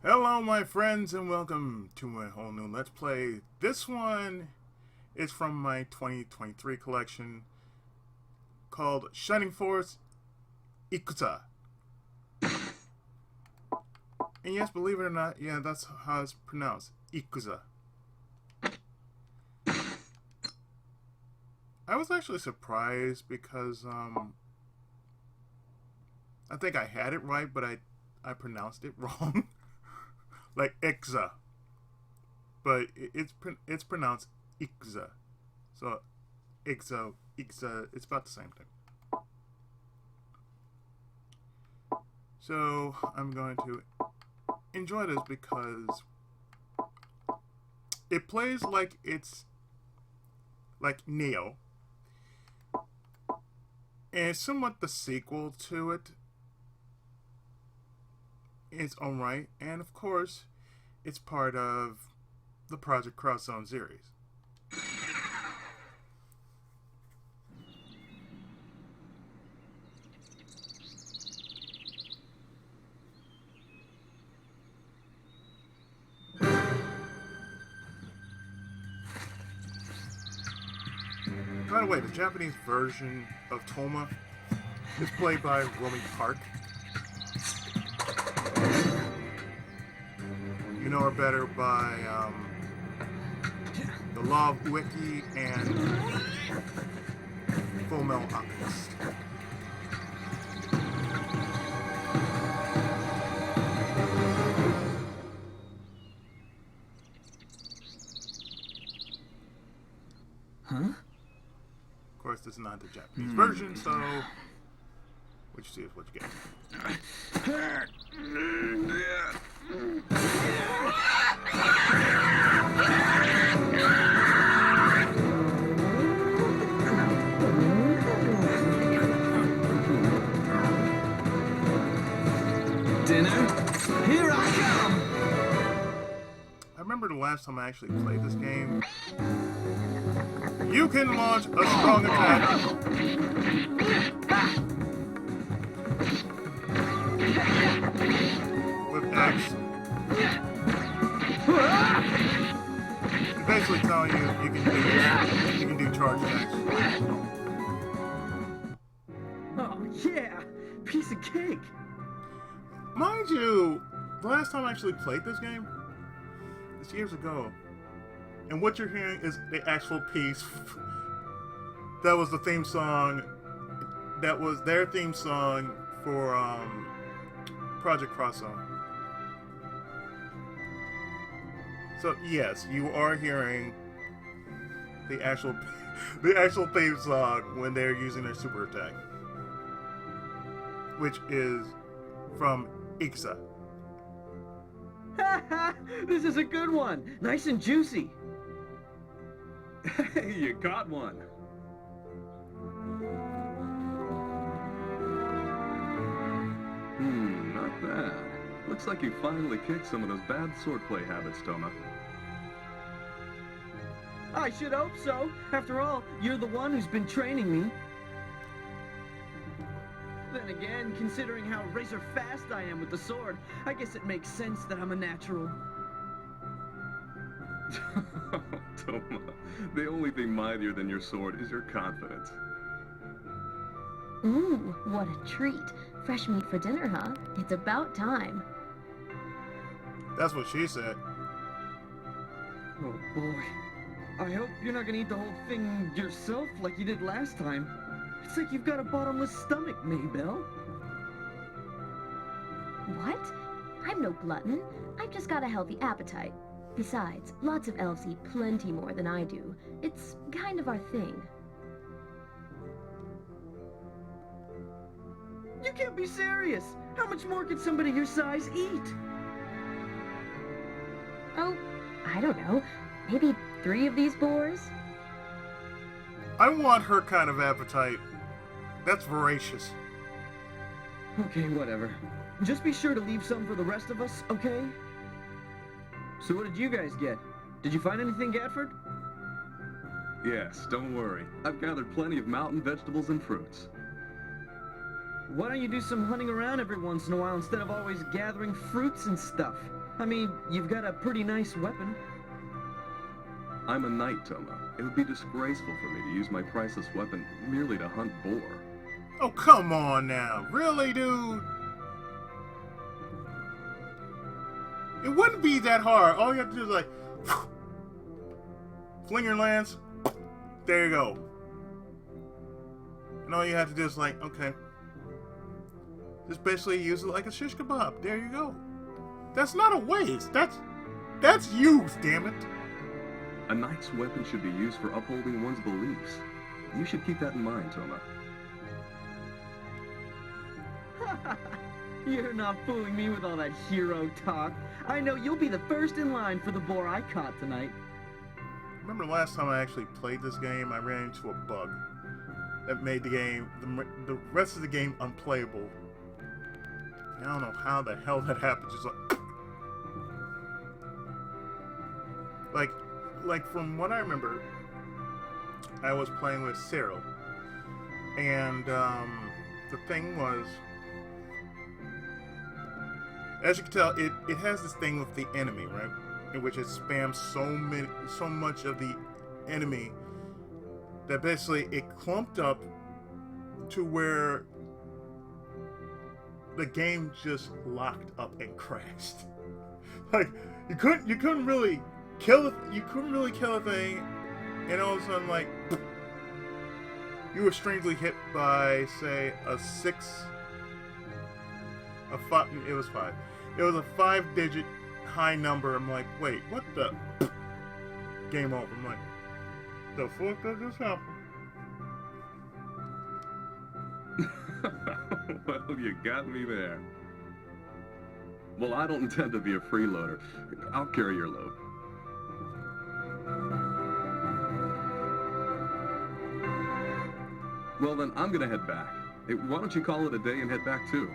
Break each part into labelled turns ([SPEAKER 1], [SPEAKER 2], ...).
[SPEAKER 1] Hello my friends and welcome to a whole new Let's Play. This one is from my 2023 collection called Shining Force EXA. And yes, believe it or not, yeah, that's how it's pronounced. EXA. I was actually surprised because I think I had it right, but I pronounced it wrong. Like EXA, but it's pronounced EXA. So EXA, it's about the same thing. So I'm going to enjoy this because it plays like it's like Neo, and it's somewhat the sequel to it in its own right, and of course it's part of the Project Cross Zone series. By the way, the Japanese version of Toma is played by Romy Park. You know her better by The Law of Wiki and Full Metal Alchemist.
[SPEAKER 2] Huh?
[SPEAKER 1] Of course, this is not the Japanese version, so what you see is what you get.
[SPEAKER 2] Dinner? Here I come!
[SPEAKER 1] I remember the last time I actually played this game. You can launch a strong attack with X. It's basically telling you you can do charge attacks.
[SPEAKER 2] Oh, yeah! Piece of cake!
[SPEAKER 1] Mind you, the last time I actually played this game is years ago. And what you're hearing is the actual piece that was the theme song, that was their theme song for Project Cross Zone. So yes, you are hearing the actual theme song when they're using their super attack, which is from EXA.
[SPEAKER 2] This is a good one! Nice and juicy!
[SPEAKER 3] You got one. Not bad. Looks like you finally kicked some of those bad swordplay habits, Toma.
[SPEAKER 2] I should hope so. After all, you're the one who's been training me. Then again, considering how razor fast I am with the sword, I guess it makes sense that I'm a natural.
[SPEAKER 3] Toma, the only thing mightier than your sword is your confidence.
[SPEAKER 4] Ooh, what a treat. Fresh meat for dinner, huh? It's about time.
[SPEAKER 1] That's what she said.
[SPEAKER 2] Oh boy. I hope you're not gonna eat the whole thing yourself like you did last time. It's like you've got a bottomless stomach, Maybelle.
[SPEAKER 4] What? I'm no glutton. I've just got a healthy appetite. Besides, lots of elves eat plenty more than I do. It's kind of our thing.
[SPEAKER 2] You can't be serious! How much more could somebody your size eat?
[SPEAKER 4] Oh, I don't know. Maybe 3 of these boars?
[SPEAKER 1] I want her kind of appetite. That's voracious.
[SPEAKER 2] Okay, whatever. Just be sure to leave some for the rest of us, okay? So what did you guys get? Did you find anything, Gatford?
[SPEAKER 3] Yes, don't worry. I've gathered plenty of mountain vegetables and fruits.
[SPEAKER 2] Why don't you do some hunting around every once in a while instead of always gathering fruits and stuff? I mean, you've got a pretty nice weapon.
[SPEAKER 3] I'm a knight, Toma. It would be disgraceful for me to use my priceless weapon merely to hunt boar.
[SPEAKER 1] Oh, come on now. Really, dude? It wouldn't be that hard. All you have to do is like fling your lance. There you go. And all you have to do is like, okay. Just basically use it like a shish kebab. There you go. That's not a waste. That's use, damn it.
[SPEAKER 3] A knight's weapon should be used for upholding one's beliefs. You should keep that in mind, Toma.
[SPEAKER 2] You're not fooling me with all that hero talk. I know you'll be the first in line for the boar I caught tonight.
[SPEAKER 1] Remember last time I actually played this game, I ran into a bug that made the game, the rest of the game unplayable. I don't know how the hell that happened. Just like from what I remember, I was playing with Cyril, and the thing was, as you can tell, it has this thing with the enemy, right? In which it spams so much of the enemy that basically it clumped up to where the game just locked up and crashed. Like you couldn't really kill a thing, and all of a sudden, like, you were strangely hit by, say, a 5. It was 5. It was a 5-digit high number. I'm like, wait, what the? Game over. I'm like, the fuck did this happen?
[SPEAKER 3] Well, you got me there. Well, I don't intend to be a freeloader. I'll carry your load. Well, then I'm gonna head back. Hey, why don't you call it a day and head back too?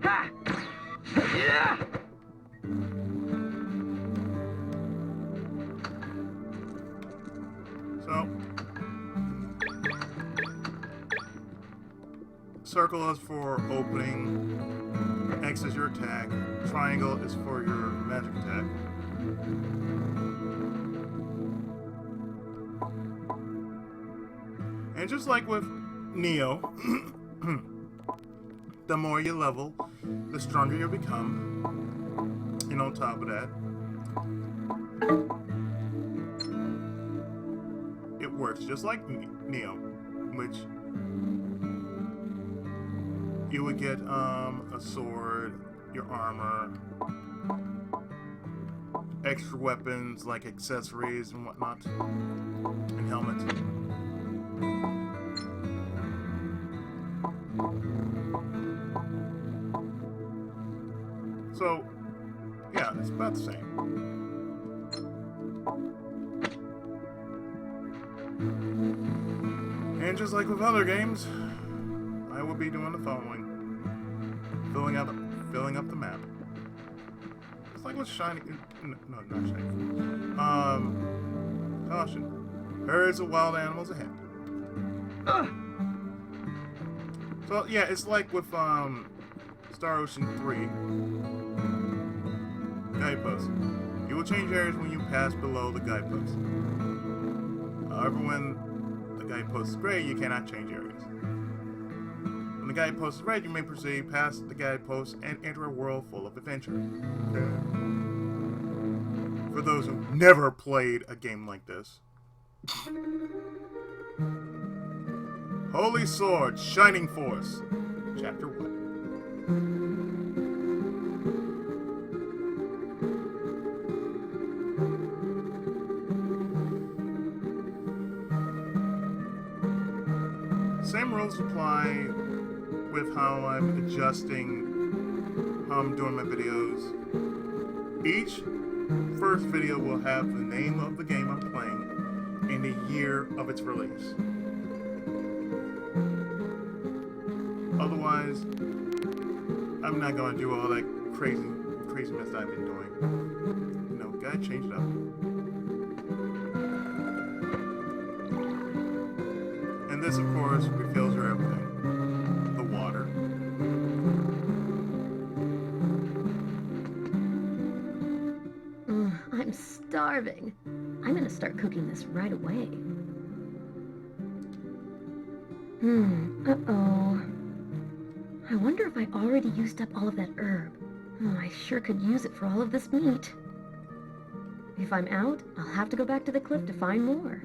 [SPEAKER 2] Ha! Yeah!
[SPEAKER 1] So, circle is for opening, X is your attack, triangle is for your magic attack. And just like with Neo, the more you level, the stronger you become. And on top of that, it works just like Neo, which you would get a sword, your armor, extra weapons like accessories and whatnot, and helmets. So, yeah, it's about the same. And just like with other games, I will be doing the following. Filling up the map. It's like with Shining... No, not Shining Force. Caution. Herds of wild animals ahead. So, yeah, it's like with, Star Ocean 3. Guideposts. You will change areas when you pass below the guidepost. However, when the guidepost is gray, you cannot change areas. When the guidepost is red, you may proceed past the guidepost and enter a world full of adventure. For those who never played a game like this. Holy Sword, Shining Force, Chapter 1. Same rules apply with how I'm adjusting how I'm doing my videos. Each first video will have the name of the game I'm playing and the year of its release. Otherwise, I'm not gonna do all that craziness that I've been doing. You know, gotta change it up. And this, of course, refills your everything. The water.
[SPEAKER 4] I'm starving. I'm gonna start cooking this right away. Uh-oh. I wonder if I already used up all of that herb. I sure could use it for all of this meat. If I'm out, I'll have to go back to the cliff to find more.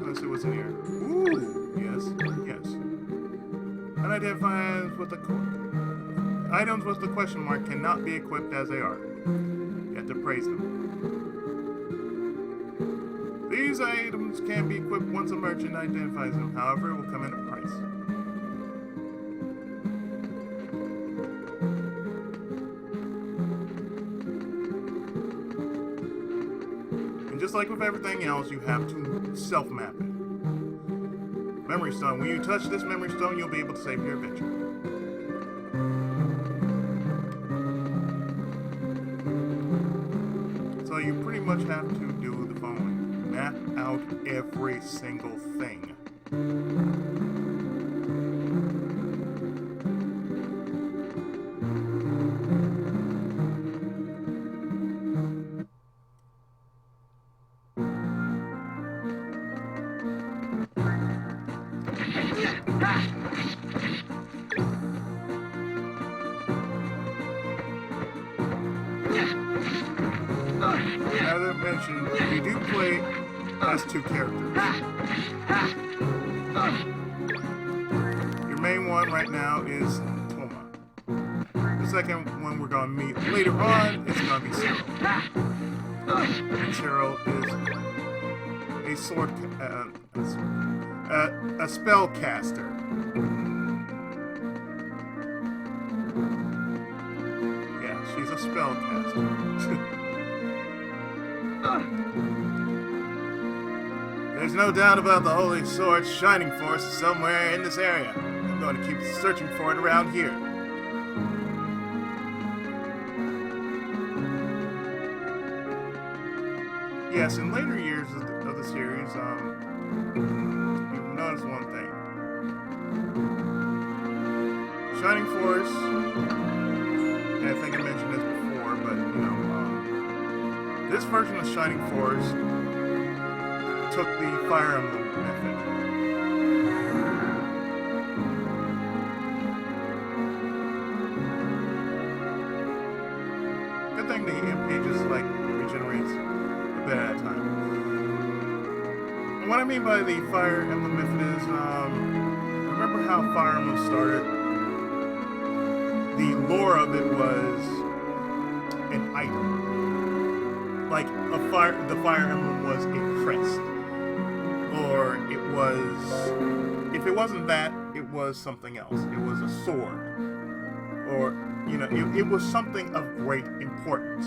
[SPEAKER 1] Let's see what's in here. Ooh, yes. Unidentified with the items with the question mark cannot be equipped as they are. You have to praise them. These items can be equipped once a merchant identifies them. However, it will come at a price. And just like with everything else, you have to self-map it. Memory stone. When you touch this memory stone, you'll be able to save your adventure. So you pretty much have to do the following. Map out every single thing. As I mentioned, you do play as two characters. Your main one right now is Toma. The second one we're going to meet later on is going to be Cyril. And Cyril is a spellcaster. Yeah, she's a spellcaster. There's no doubt about the Holy Sword's Shining Force somewhere in this area. I'm going to keep searching for it around here. Yes, in later years of the series, you've noticed one thing. Shining Force, and I think I mentioned this before, but, you know, this version of Shining Force took the Fire Emblem method. Good thing the EMP just like regenerates a bit at a time. And what I mean by the Fire Emblem method is, remember how Fire Emblem started? The lore of it was an item. Like the Fire Emblem was a crest. Or it was, if it wasn't that, it was something else. It was a sword. Or, you know, it was something of great importance.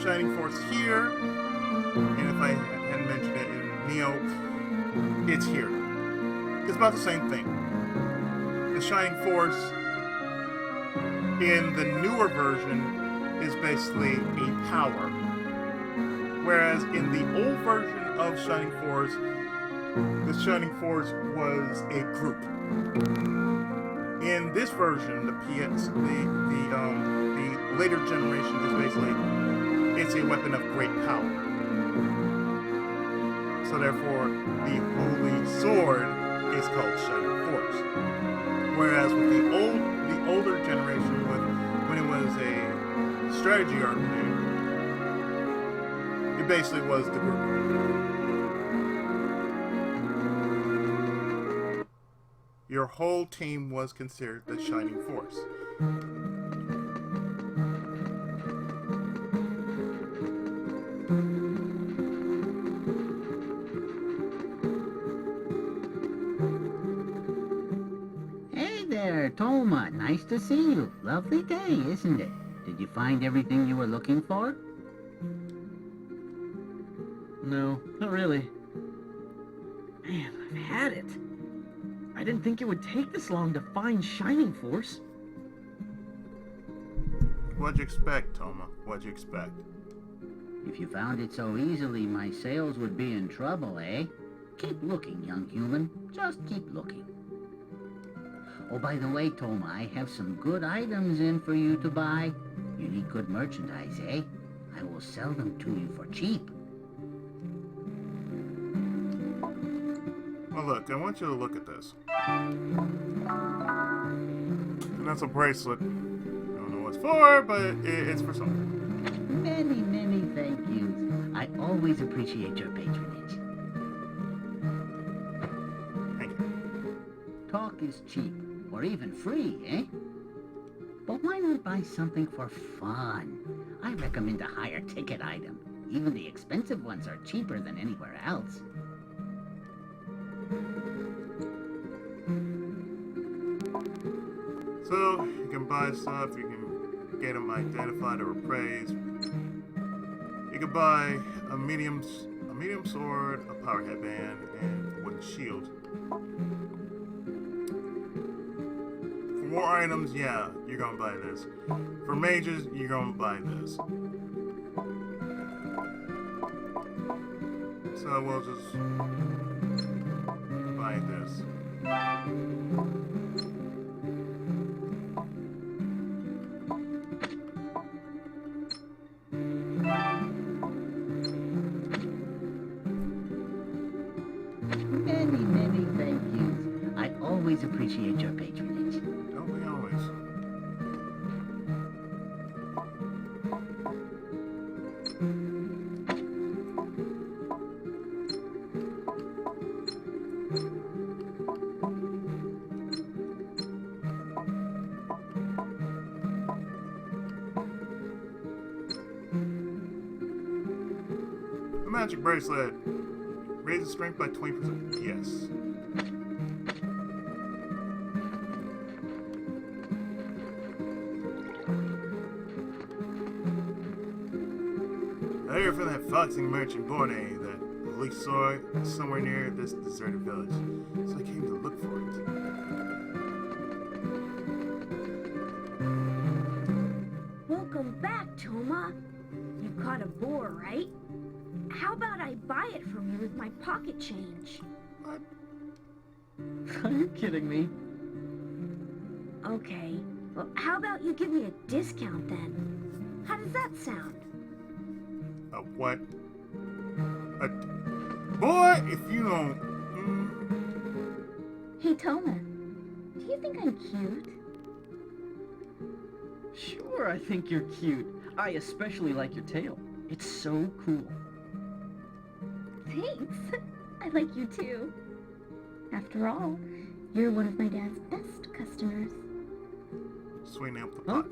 [SPEAKER 1] Shining Force here, and if I hadn't mentioned it in Neo, it's here. It's about the same thing. The Shining Force in the newer version is basically a power. Whereas in the old version of Shining Force, the Shining Force was a group. In this version, the later generation is basically, it's a weapon of great power. So therefore, the Holy Sword is called Shining Force. Whereas with the older generation, when it was a strategy RPG, it basically was the group. Your whole team was considered the Shining Force.
[SPEAKER 5] Hey there, Toma. Nice to see you. Lovely day, isn't it? Did you find everything you were looking for?
[SPEAKER 2] No, not really. Man, had it. I didn't think it would take this long to find Shining Force.
[SPEAKER 1] What'd you expect, Toma? What'd you expect?
[SPEAKER 5] If you found it so easily, my sales would be in trouble, eh? Keep looking, young human. Just keep looking. Oh, by the way, Toma, I have some good items in for you to buy. You need good merchandise, eh? I will sell them to you for cheap.
[SPEAKER 1] Well, look, I want you to look at this. And that's a bracelet. I don't know what it's for, but it's for something.
[SPEAKER 5] Many, many thank yous. I always appreciate your patronage.
[SPEAKER 1] Thank you.
[SPEAKER 5] Talk is cheap, or even free, eh? But why not buy something for fun? I recommend a higher ticket item. Even the expensive ones are cheaper than anywhere else.
[SPEAKER 1] So, you can buy stuff, you can get them identified or appraised. You can buy a medium sword, a power headband, and a wooden shield. For more items, yeah, you're gonna buy this. For mages, you're gonna buy this. So we'll just buy this.
[SPEAKER 5] Many, many thank yous. I always appreciate your patronage.
[SPEAKER 1] Don't we always? A magic bracelet. Raises strength by 20%. Yes. I hear from that foxing merchant Borne that the holy sword is somewhere near this deserted village, so I came to look for it.
[SPEAKER 4] Welcome back, Toma. You caught a boar, right? How about I buy it from you with my pocket change?
[SPEAKER 1] What?
[SPEAKER 2] Are you kidding me?
[SPEAKER 4] Okay. Well, how about you give me a discount then? How does that sound?
[SPEAKER 1] A what? A... Boy, if you don't...
[SPEAKER 4] Hey, Toma. Do you think I'm cute?
[SPEAKER 2] Sure, I think you're cute. I especially like your tail. It's so cool.
[SPEAKER 4] Thanks. I like you too. After all, you're one of my dad's best customers.
[SPEAKER 1] Sweeten up the
[SPEAKER 2] Huh?
[SPEAKER 1] pot.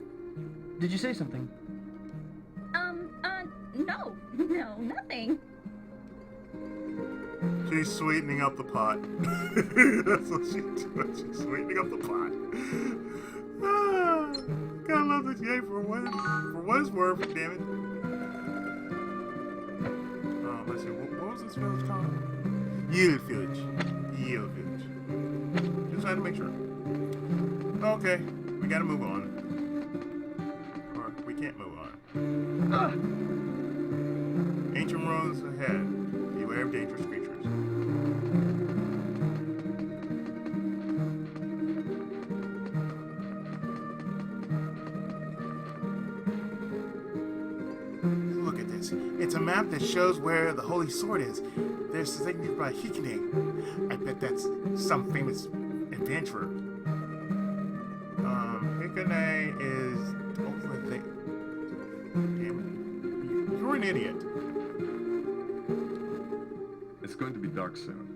[SPEAKER 2] Did you say something?
[SPEAKER 4] No, nothing.
[SPEAKER 1] She's sweetening up the pot. That's what she's doing. She's sweetening up the pot. Ah, gotta love this game for what it's worth, damn it. Let's see, what was this village called? Yield Village. Yield Village. Just had to make sure. Okay, we gotta move on. Or we can't move on. Ancient ruins ahead. Beware of dangerous creatures. Look at this. It's a map that shows where the Holy Sword is. There's a signature by Hikine. I bet that's some famous adventurer. Hikine is over there. Damn it. You're an idiot.
[SPEAKER 3] It's going to be dark soon.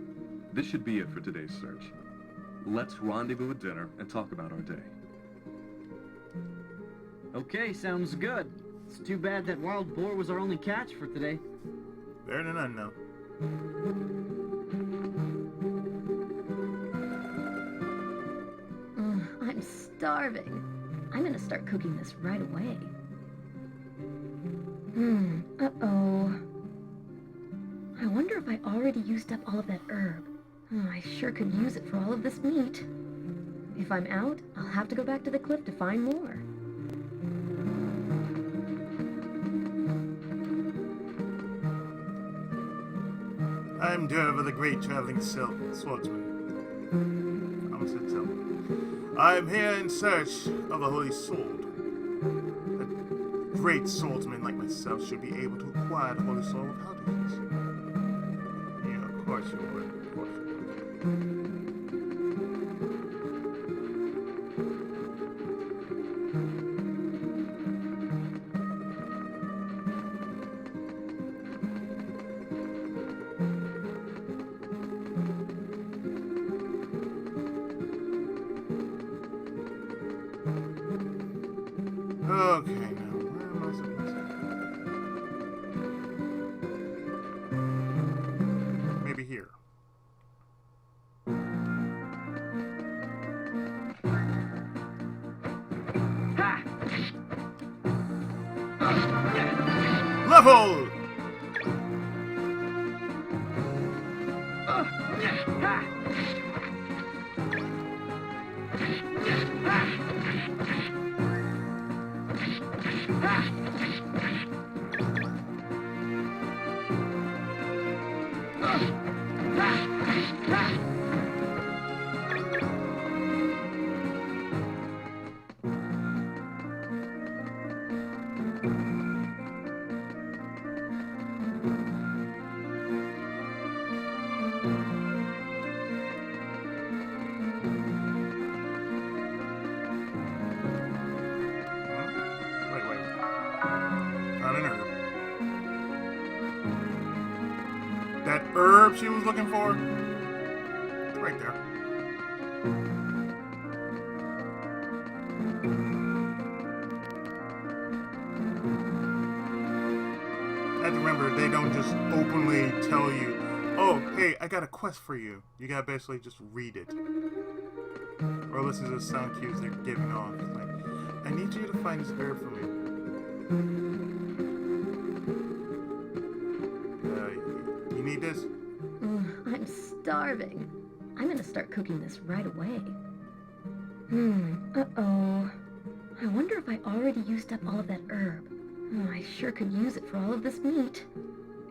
[SPEAKER 3] This should be it for today's search. Let's rendezvous at dinner and talk about our day.
[SPEAKER 2] Okay, sounds good. It's too bad that wild boar was our only catch for today.
[SPEAKER 1] Better than none, now.
[SPEAKER 4] I'm starving. I'm gonna start cooking this right away. Uh-oh. I wonder if I already used up all of that herb. Oh, I sure could use it for all of this meat. If I'm out, I'll have to go back to the cliff to find more.
[SPEAKER 1] I'm Derva, the great traveling swordsman. I almost said silver. I'm here in search of the holy sword. A great swordsman like myself should be able to acquire the holy sword without it. Yeah, of course you would. Of course you would. Okay, now, where am I supposed to go? Maybe here. Level! Wait. Not an herb. That herb she was looking for? It's right there. I have to remember, they don't just openly tell you, oh, hey, I got a quest for you. You gotta basically just read it. Or listen to the sound cues they're giving off. It's like, I need you to find this herb for me. You need this?
[SPEAKER 4] I'm starving. I'm gonna start cooking this right away. Uh-oh. I wonder if I already used up all of that herb. Oh, I sure could use it for all of this meat.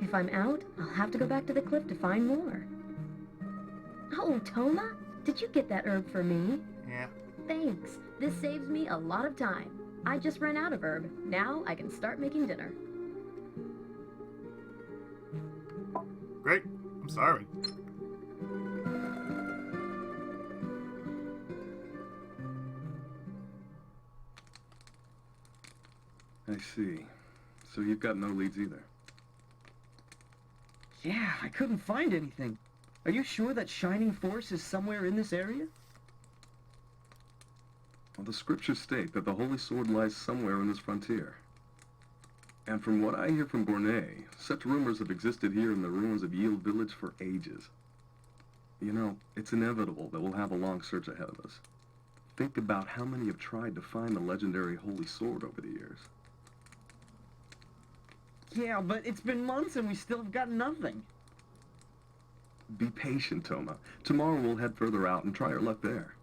[SPEAKER 4] If I'm out, I'll have to go back to the cliff to find more. Oh, Toma, did you get that herb for me?
[SPEAKER 1] Yeah.
[SPEAKER 4] Thanks. This saves me a lot of time. I just ran out of herb. Now I can start making dinner.
[SPEAKER 1] Great. I'm sorry.
[SPEAKER 3] I see. So you've got no leads either.
[SPEAKER 2] Yeah, I couldn't find anything. Are you sure that Shining Force is somewhere in this area?
[SPEAKER 3] Well, the scriptures state that the Holy Sword lies somewhere in this frontier. And from what I hear from Bornay, such rumors have existed here in the ruins of Yield Village for ages. You know, it's inevitable that we'll have a long search ahead of us. Think about how many have tried to find the legendary Holy Sword over the years.
[SPEAKER 2] Yeah, but it's been months and we still have got nothing.
[SPEAKER 3] Be patient, Toma. Tomorrow we'll head further out and try our luck there.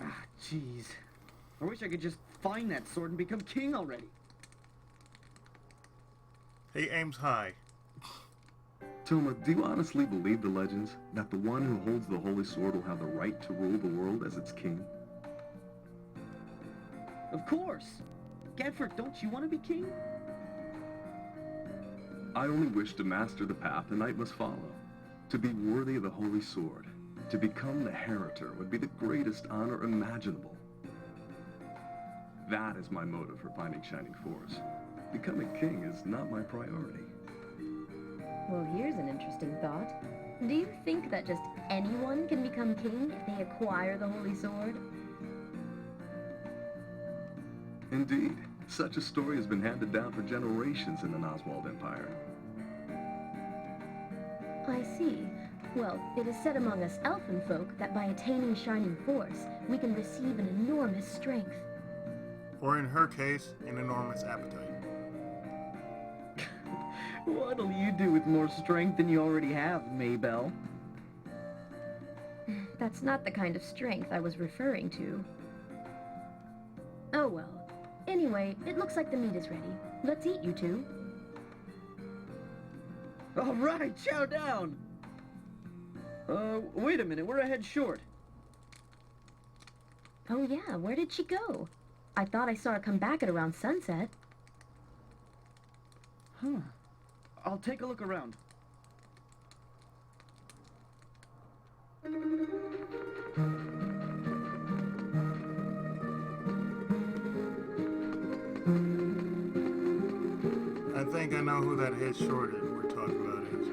[SPEAKER 2] Ah, jeez. I wish I could just find that sword and become king already.
[SPEAKER 1] He aims high.
[SPEAKER 3] Toma, do you honestly believe the legends that the one who holds the Holy Sword will have the right to rule the world as its king?
[SPEAKER 2] Of course. Gadford, don't you want to be king?
[SPEAKER 3] I only wish to master the path a knight must follow. To be worthy of the Holy Sword, to become the Heritor would be the greatest honor imaginable. That is my motive for finding Shining Force. Becoming king is not my priority.
[SPEAKER 4] Well, here's an interesting thought. Do you think that just anyone can become king if they acquire the Holy Sword?
[SPEAKER 3] Indeed, such a story has been handed down for generations in the Noswald Empire.
[SPEAKER 4] I see. Well, it is said among us elfin folk that by attaining Shining Force, we can receive an enormous strength.
[SPEAKER 1] Or in her case, an enormous appetite.
[SPEAKER 2] What'll you do with more strength than you already have, Maybelle?
[SPEAKER 4] That's not the kind of strength I was referring to. Oh well. Anyway, it looks like the meat is ready. Let's eat, you two.
[SPEAKER 2] All right, chow down! Wait a minute, we're a head short.
[SPEAKER 4] Oh yeah, where did she go? I thought I saw her come back at around sunset.
[SPEAKER 2] Huh. I'll take a look around.
[SPEAKER 1] I think I know who that head short we're talking about is.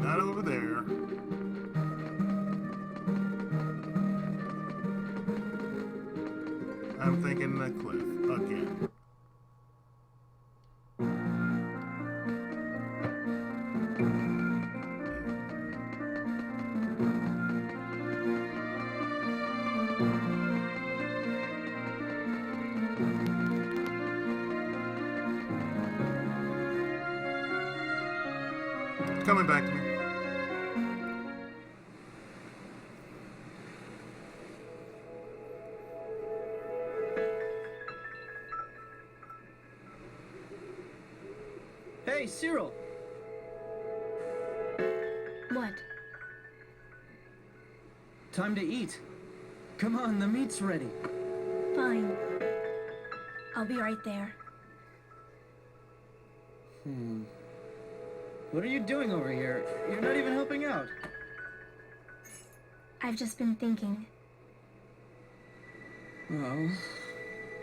[SPEAKER 1] Not over there. I'm thinking the cliff again. It's coming back to me.
[SPEAKER 2] Hey, Cyril!
[SPEAKER 4] What?
[SPEAKER 2] Time to eat. Come on, the meat's ready.
[SPEAKER 4] Fine. I'll be right there.
[SPEAKER 2] What are you doing over here? You're not even helping out.
[SPEAKER 4] I've just been thinking.
[SPEAKER 2] Well,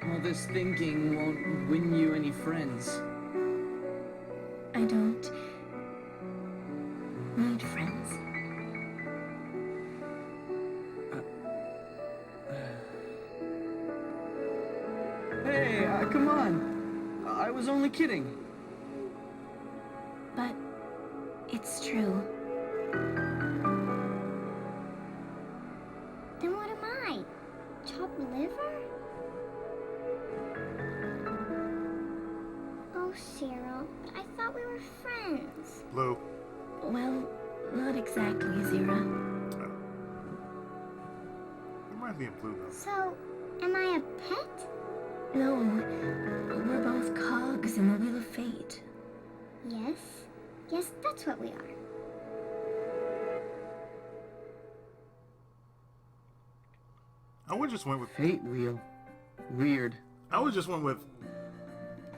[SPEAKER 2] all this thinking won't win you any friends.
[SPEAKER 4] I don't need friends.
[SPEAKER 2] Hey, come on. I was only kidding.
[SPEAKER 4] But it's true.
[SPEAKER 6] Then what am I? Chopped liver? Oh, Cyril, but I thought we were friends.
[SPEAKER 1] Blue.
[SPEAKER 4] Well, not exactly, Zira.
[SPEAKER 1] Oh. Reminds me of Blue though.
[SPEAKER 6] So, am I a pet?
[SPEAKER 4] No, we're both cogs in the Wheel of Fate.
[SPEAKER 6] Yes. Yes, that's what we are.
[SPEAKER 1] I would just went with.
[SPEAKER 2] Fate wheel. Weird.
[SPEAKER 1] I would just went with.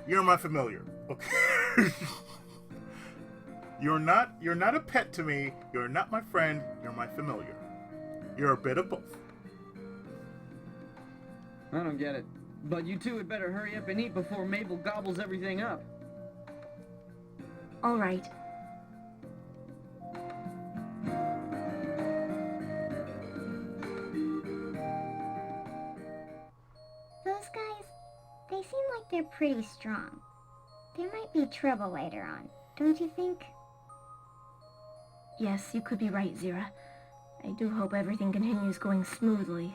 [SPEAKER 1] You're my familiar. Okay. You're not a pet to me. You're not my friend. You're my familiar. You're a bit of both.
[SPEAKER 2] I don't get it. But you two had better hurry up and eat before Mabel gobbles everything up.
[SPEAKER 4] All right.
[SPEAKER 6] Those guys, they seem like they're pretty strong. There might be trouble later on, don't you think?
[SPEAKER 4] Yes, you could be right, Zira. I do hope everything continues going smoothly.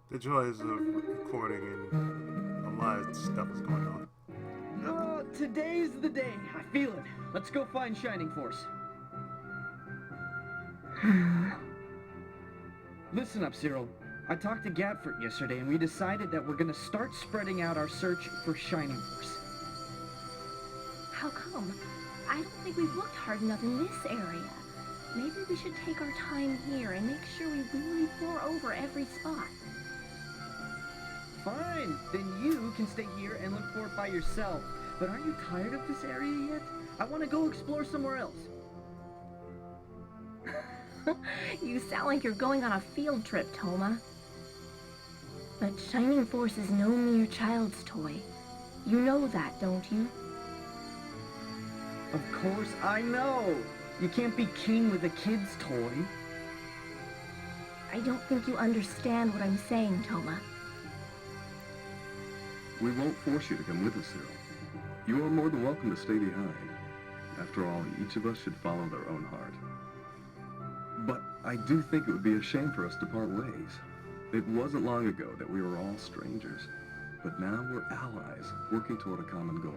[SPEAKER 1] The joys of recording and a lot of stuff is going on.
[SPEAKER 2] Oh, today's the day. I feel it. Let's go find Shining Force. Listen up, Cyril. I talked to Gadford yesterday and we decided that we're gonna start spreading out our search for Shining Force.
[SPEAKER 4] How come? I don't think we've looked hard enough in this area. Maybe we should take our time here and make sure we really pore over every spot.
[SPEAKER 2] Fine, then you can stay here and look for it by yourself. But aren't you tired of this area yet? I want to go explore somewhere else.
[SPEAKER 4] You sound like you're going on a field trip, Toma. But Shining Force is no mere child's toy. You know that, don't you?
[SPEAKER 2] Of course I know. You can't be king with a kid's toy.
[SPEAKER 4] I don't think you understand what I'm saying, Toma.
[SPEAKER 3] We won't force you to come with us, Cyril. You are more than welcome to stay behind. After all, each of us should follow their own heart. But I do think it would be a shame for us to part ways. It wasn't long ago that we were all strangers, but now we're allies, working toward a common goal.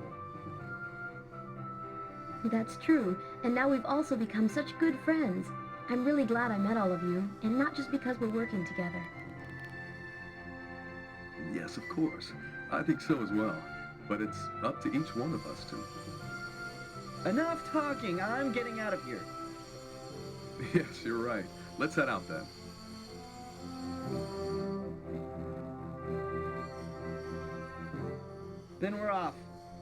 [SPEAKER 4] That's true, and now we've also become such good friends. I'm really glad I met all of you, and not just because we're working together.
[SPEAKER 3] Yes, of course. I think so as well. But it's up to each one of us to...
[SPEAKER 2] Enough talking. I'm getting out of here.
[SPEAKER 3] Yes, you're right. Let's head out then.
[SPEAKER 2] Then we're off.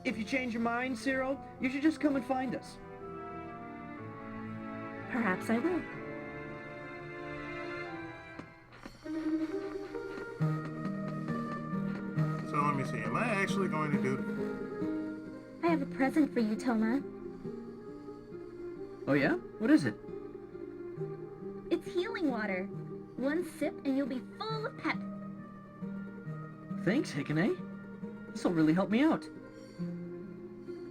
[SPEAKER 2] If you change your mind, Cyril, you should just come and find us.
[SPEAKER 4] Perhaps I will.
[SPEAKER 1] So let me see. Am I actually going to do...
[SPEAKER 6] I have a present for you, Toma.
[SPEAKER 2] Oh yeah? What is it?
[SPEAKER 6] It's healing water. One sip and you'll be full of pep.
[SPEAKER 2] Thanks, Hikane. This'll really help me out.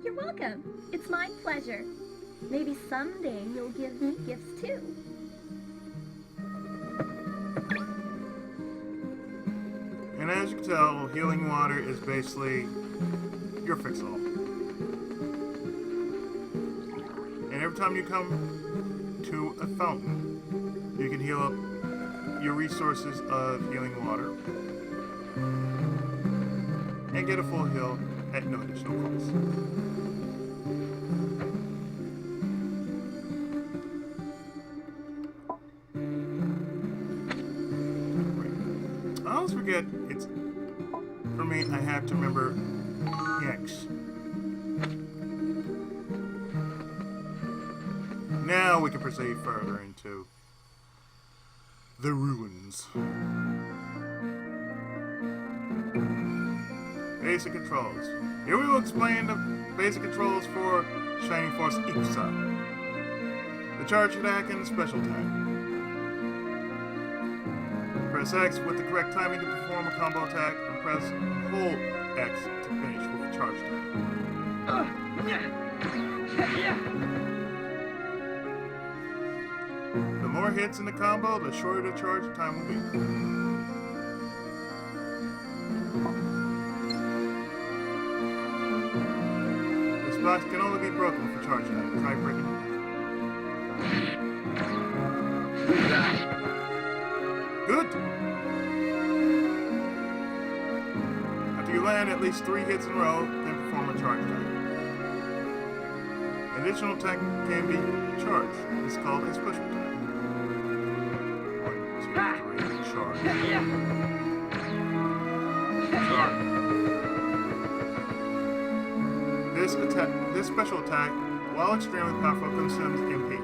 [SPEAKER 6] You're welcome. It's my pleasure. Maybe someday you'll give me gifts too.
[SPEAKER 1] And as you can tell, healing water is basically your fix-all. And every time you come to a fountain, you can heal up your resources of healing water and get a full heal at no additional cost. I always forget, it's, for me, I have to remember X. Now we can proceed further into the ruins. Basic controls. Here we will explain the basic controls for Shining Force EXA. The charge attack and the special attack. Press X with the correct timing to perform a combo attack, and press hold X to finish with the charge attack. The more hits in the combo, the shorter the charge time will be. This box can only be broken with the charge attack. Try breaking it. Good! After you land at least 3 hits in a row, then perform a charge attack. Additional attack can be charged. It's called a special attack. 1, 2, 3, charge. Charge. This special attack, while extremely powerful, consumes MP.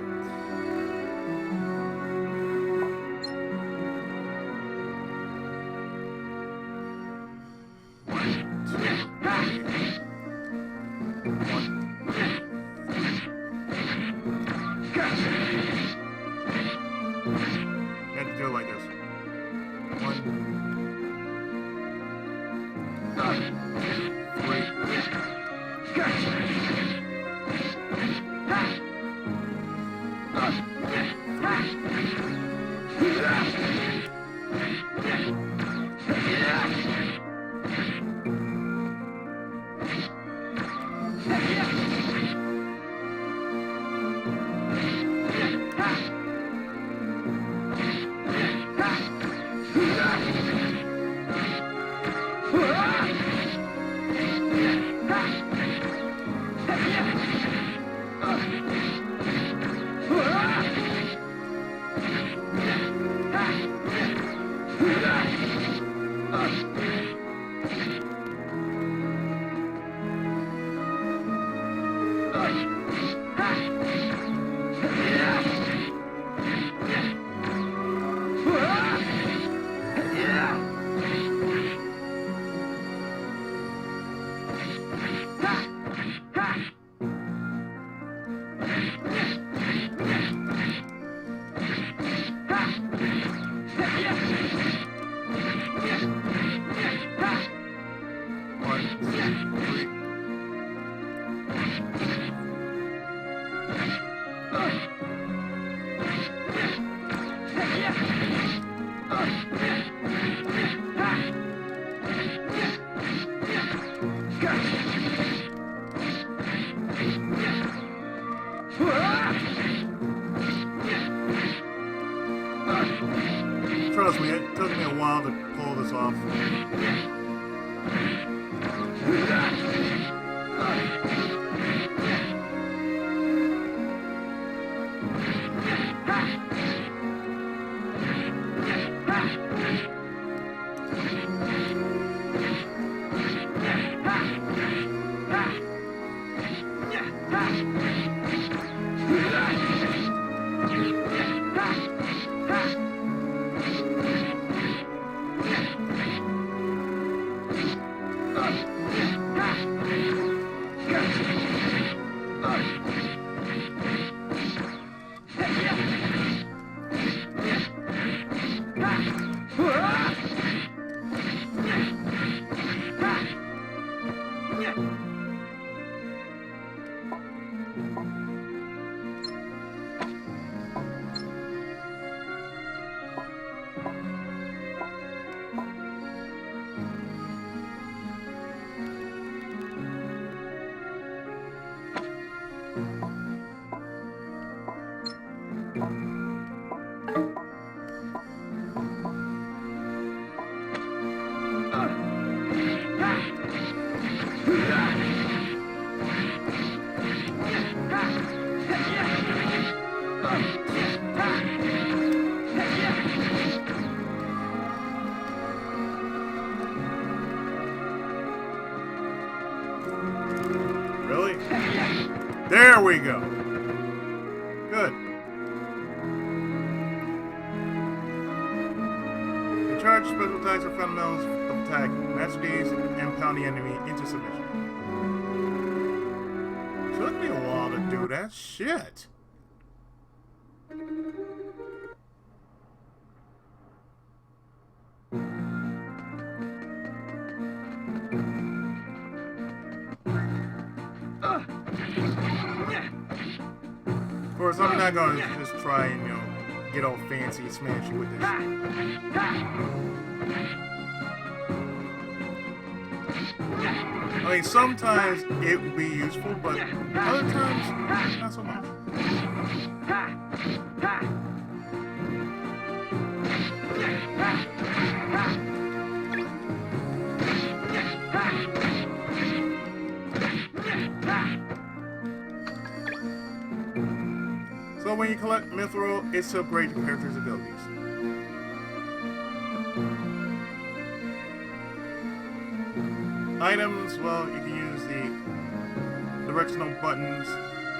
[SPEAKER 1] Trust me, it took me a while to pull this off. Really? There we go. Good. The charge special attacks are fundamentals of attack. Master these and pound the enemy into submission. Took me a while to do that shit. Of course, I'm not gonna just try and, get all fancy and smashy with this. I mean, sometimes it would be useful, but other times, not so much. So when you collect Mithril, it's to upgrade your character's abilities. Items, well, you can use the directional buttons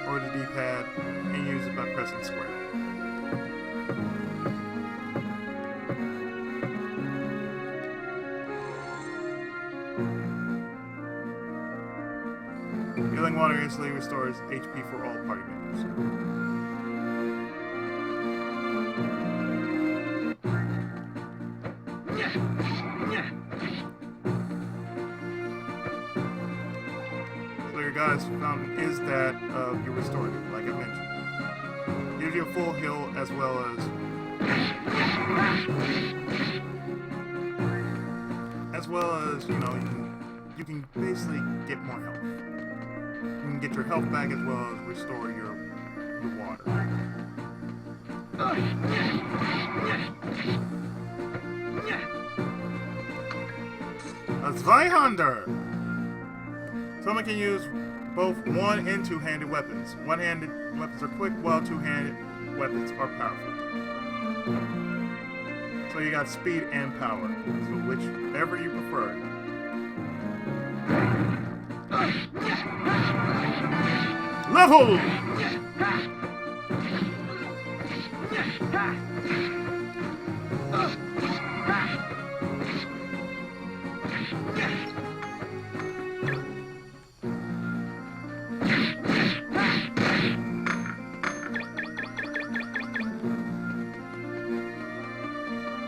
[SPEAKER 1] or the D-pad and use it by pressing square. Healing water instantly restores HP for all party members. God's fountain is that of your restorative, like I mentioned. Gives you a full heal as well as you can basically get more health. You can get your health back as well as restore your water. A Zweihander! Someone can use both one and two-handed weapons. One-handed weapons are quick, while two-handed weapons are powerful. So you got speed and power. So whichever you prefer. Level!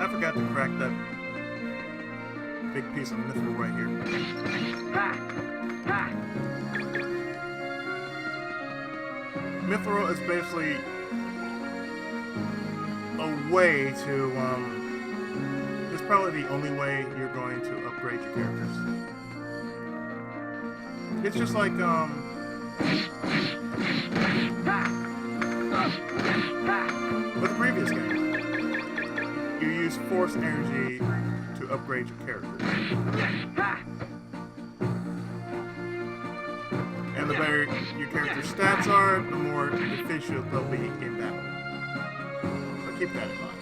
[SPEAKER 1] I forgot to crack that big piece of mithril right here. Mithril is basically a way to, it's probably the only way you're going to upgrade your characters. It's just like, with the previous game. You use Force energy to upgrade your character. And the better your character's stats are, the more efficient they'll be in battle. So keep that in mind.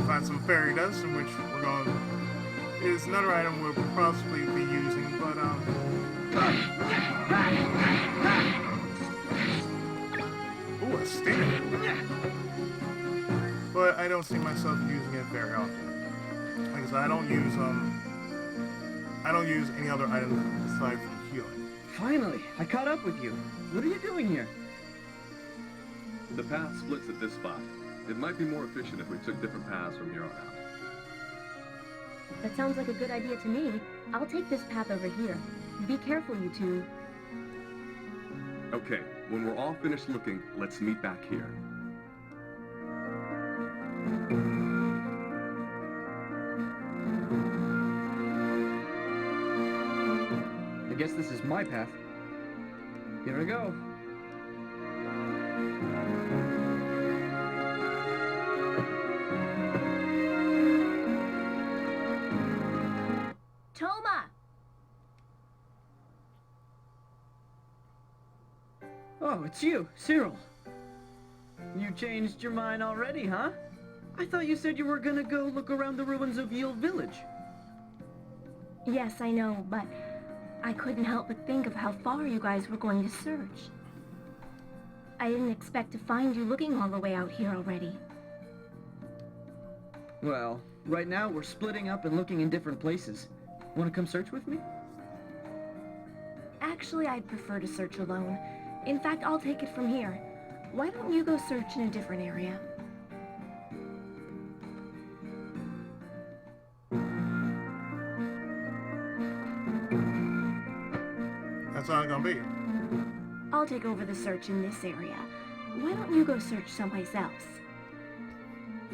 [SPEAKER 1] Find some fairy dust, in which we're going to... is another item we'll possibly be using, but ooh, a stinger. But I don't see myself using it very often. Like I said, I don't use any other items aside from healing.
[SPEAKER 2] Finally, I caught up with you. What are you doing here?
[SPEAKER 3] The path splits at this spot. It might be more efficient if we took different paths from here on out.
[SPEAKER 4] That sounds like a good idea to me. I'll take this path over here. Be careful, you two.
[SPEAKER 3] Okay, when we're all finished looking, let's meet back here.
[SPEAKER 2] I guess this is my path. Here I go.
[SPEAKER 4] Toma!
[SPEAKER 2] Oh, it's you, Cyril. You changed your mind already, huh? I thought you said you were gonna go look around the ruins of Yield Village.
[SPEAKER 4] Yes, I know, but I couldn't help but think of how far you guys were going to search. I didn't expect to find you looking all the way out here already.
[SPEAKER 2] Well, right now we're splitting up and looking in different places. Want to come search with me?
[SPEAKER 4] Actually, I'd prefer to search alone. In fact, I'll take it from here. Why don't you go search in a different area?
[SPEAKER 1] That's all it's gonna be.
[SPEAKER 4] I'll take over the search in this area. Why don't you go search someplace else?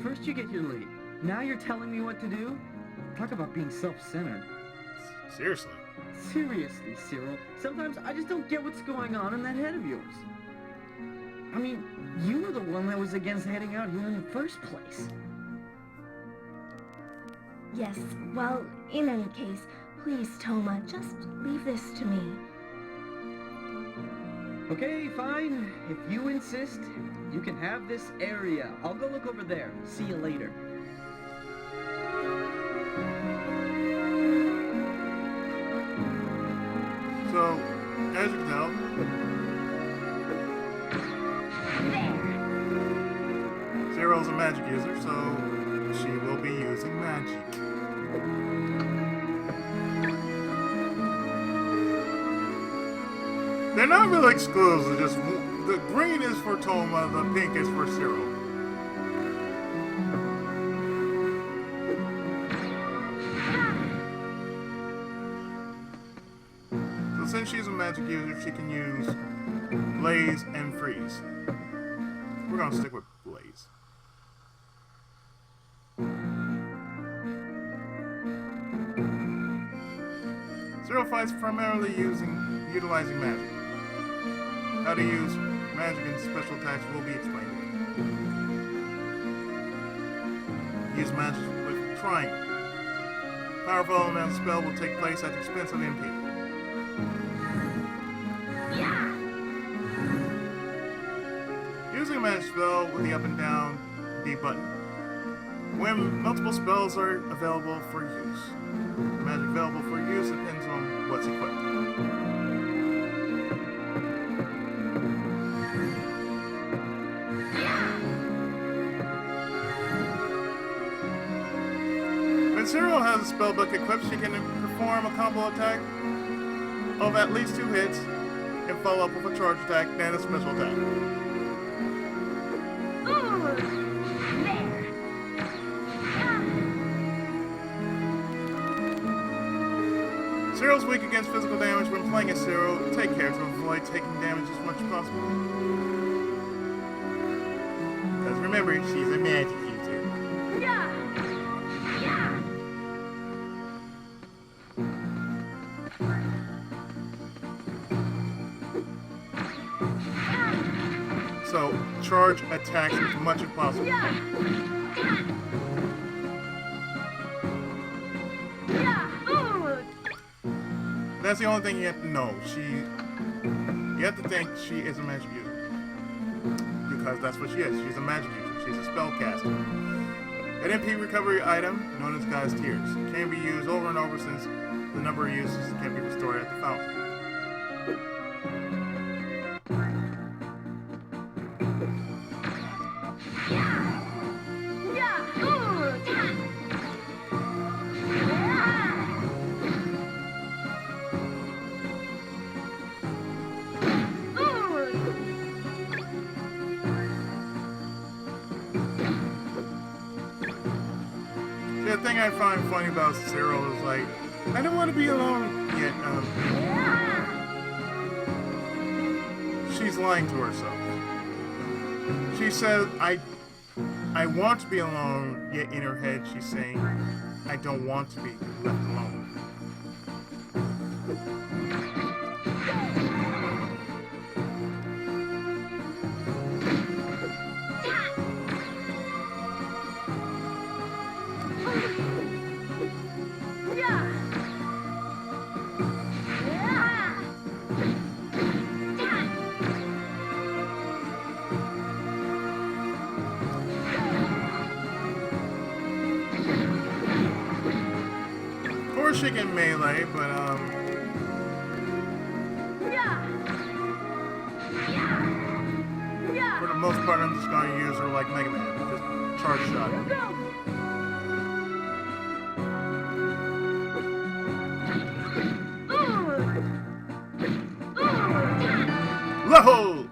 [SPEAKER 2] First you get here late. Now you're telling me what to do? Talk about being self-centered.
[SPEAKER 1] Seriously.
[SPEAKER 2] Seriously, Cyril, sometimes I just don't get what's going on in that head of yours. I mean, you were the one that was against heading out here in the first place.
[SPEAKER 4] Yes, well, in any case, please, Toma, just leave this to me.
[SPEAKER 2] Okay, fine. If you insist, you can have this area. I'll go look over there. See you later.
[SPEAKER 1] So, as you can tell, Zero's a magic user, so she will be using magic. They're not really exclusive, just the green is for Toma, the pink is for Zero. So since she's a magic user, she can use Blaze and Freeze. We're gonna stick with Blaze. Zero fights primarily utilizing magic. How to use magic and special attacks will be explained. Use magic with Triangle. Powerful elemental spell will take place at the expense of MP. Using a magic spell with the up and down D button. When multiple spells are available for use. The magic available for use depends on what's equipped. When Zero has a spellbook equipped, she can perform a combo attack of at least 2 hits and follow up with a charge attack, then a special attack. Zero's weak against physical damage when playing as Zero. Take care to avoid taking damage as much as possible. Because remember, she's a magic user. So charge attacks as much as possible. That's the only thing you have to know. You have to think she is a magic user. Because that's what she is. She's a magic user. She's a spellcaster. An MP recovery item, known as God's Tears, can be used over and over since the number of uses can be restored at the fountain. The thing I find funny about Cyril is like, I don't want to be alone yet. She's lying to herself. She says, I want to be alone, yet in her head she's saying, I don't want to be left alone. She can melee, but for the most part, I'm just going to use her like Mega Man, just charge shot. Level!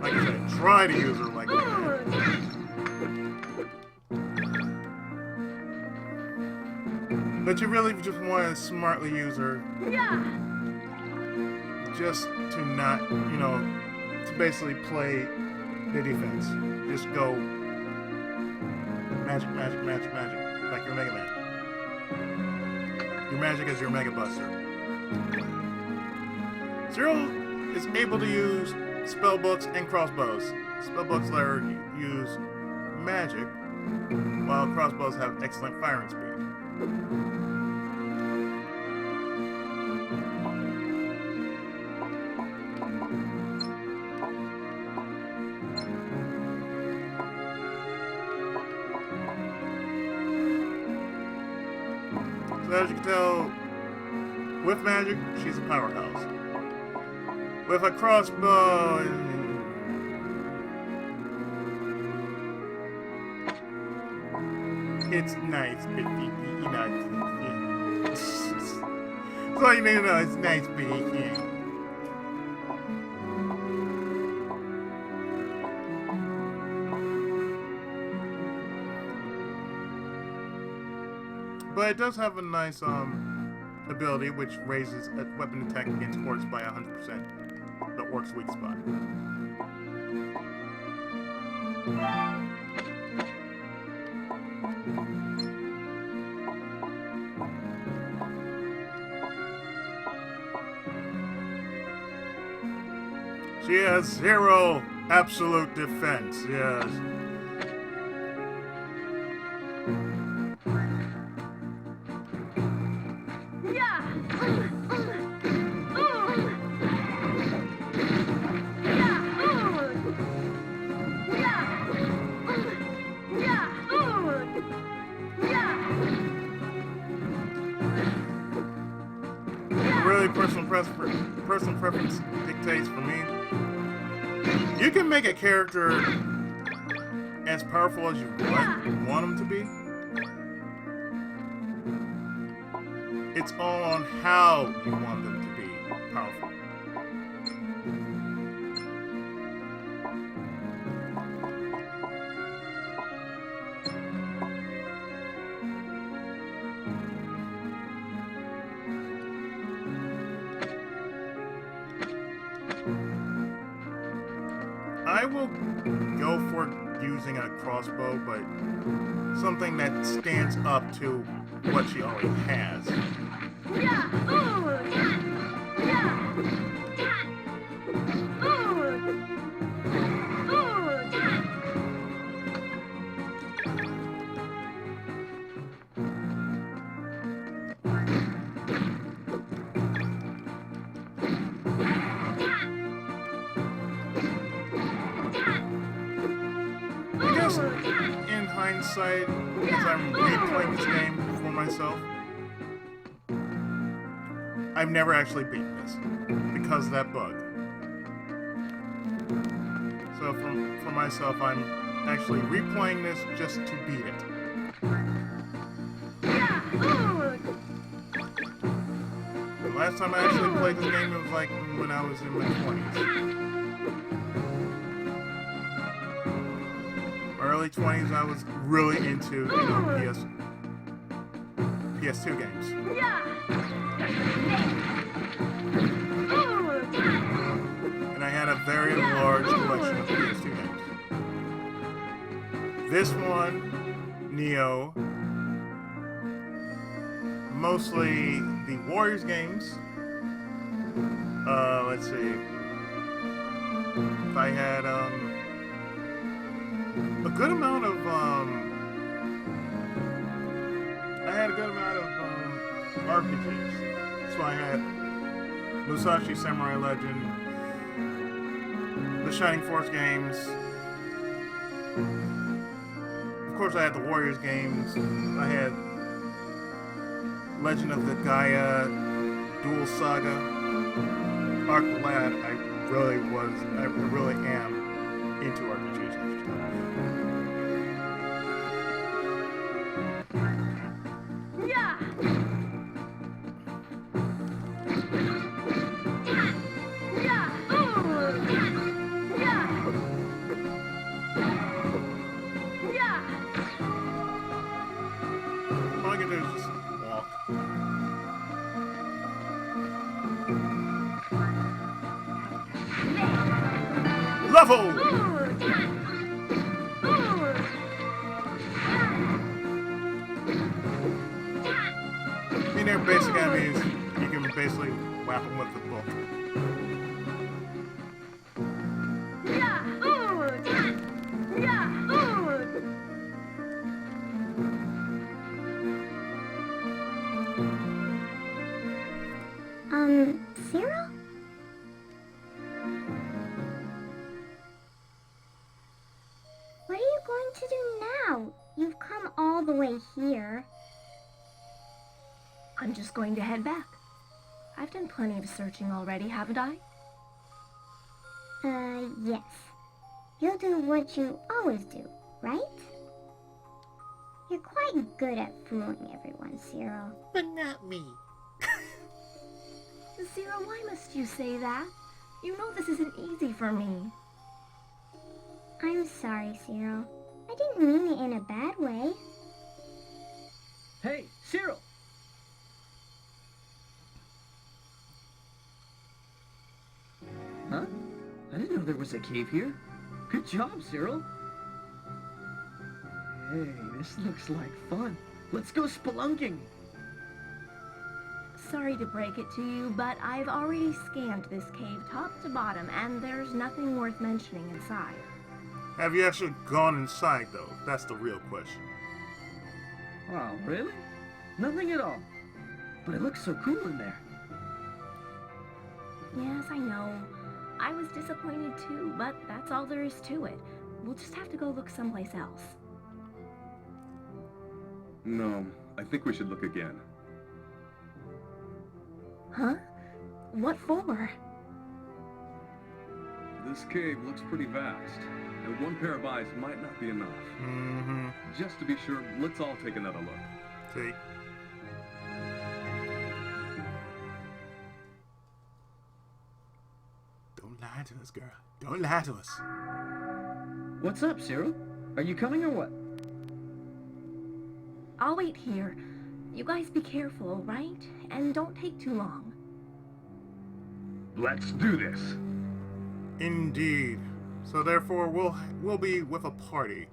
[SPEAKER 1] Like I said, try to use her like that. But you really just want to smartly use her. Just to not, to basically play the defense. Just go magic, magic, magic, magic, like your Mega Man. Your magic is your Mega Buster. Cyril is able to use spellbooks and crossbows. Spellbooks let her use magic, while crossbows have excellent firing speed. So as you can tell, with magic, she's a powerhouse. With a crossbow, it's nice, but so you need to know it's nice, but But it does have a nice ability which raises a weapon attack against orcs by 100%. The orc's weak spot. She has 0 absolute defense, yes. Really, personal preference dictates for me. You can make a character as powerful as you want him to be. It's all on how you want them to be powerful. I will go for using a crossbow, but something that stands up to what she already has. I guess in hindsight, as I'm replaying this game for myself, I've never actually beaten this because of that bug. So for myself, I'm actually replaying this just to beat it. The last time I actually played this game, it was like when I was in my 20s. Early 20s, I was really into, PS2 games. And I had a very large collection of PS2 games. This one, Neo, mostly the Warriors games. Let's see. If I had, a good amount of RPGs. So I had Musashi Samurai Legend, the Shining Force games. Of course, I had the Warriors games. I had Legend of the Gaia, Dual Saga, Arc Lad. I really am into RPGs. All I can do is just walk. Level! They're basic enemies. You can basically whap them with the book.
[SPEAKER 6] Cyril? What are you going to do now? You've come all the way here.
[SPEAKER 7] I'm just going to head back. I've done plenty of searching already, haven't I?
[SPEAKER 6] Yes. You'll do what you always do, right? You're quite good at fooling everyone, Cyril.
[SPEAKER 1] But not me.
[SPEAKER 7] Zero, why must you say that? You know this isn't easy for me.
[SPEAKER 6] I'm sorry, Cyril. I didn't mean it in a bad way.
[SPEAKER 2] Hey, Cyril! Huh? I didn't know there was a cave here. Good job, Cyril. Hey, this looks like fun. Let's go spelunking.
[SPEAKER 7] Sorry to break it to you, but I've already scanned this cave top to bottom, and there's nothing worth mentioning inside.
[SPEAKER 1] Have you actually gone inside, though? That's the real question.
[SPEAKER 2] Wow, really? Nothing at all. But it looks so cool in there.
[SPEAKER 7] Yes, I know. I was disappointed too, but that's all there is to it. We'll just have to go look someplace else.
[SPEAKER 3] No, I think we should look again.
[SPEAKER 7] Huh? What for?
[SPEAKER 3] This cave looks pretty vast, and one pair of eyes might not be enough.
[SPEAKER 1] Mm-hmm.
[SPEAKER 3] Just to be sure, let's all take another look.
[SPEAKER 1] See? Don't lie to us, girl. Don't lie to us.
[SPEAKER 2] What's up, Cyril? Are you coming or what?
[SPEAKER 7] I'll wait here. You guys be careful, right? And don't take too long.
[SPEAKER 3] Let's do this!
[SPEAKER 1] Indeed. So therefore, we'll be with a party.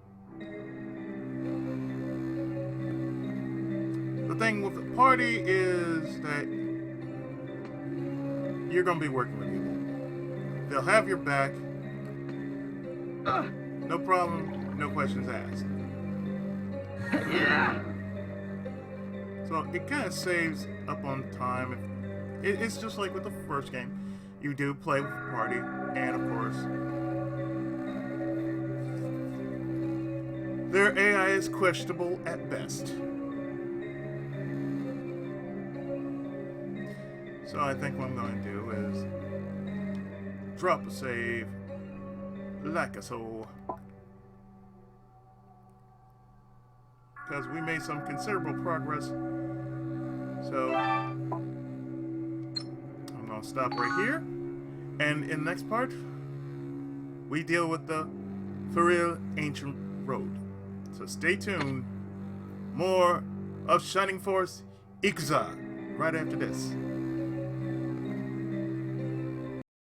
[SPEAKER 1] The thing with the party is that you're gonna be working with people. They'll have your back. No problem, no questions asked. So it kind of saves up on time. It's just like with the first game. You do play with the party, and of course, their AI is questionable at best. So I think what I'm going to do is drop a save like a soul. Because we made some considerable progress. So I'm going to stop right here. And in the next part, we deal with the for real ancient road. So stay tuned. More of Shining Force EXA right after this.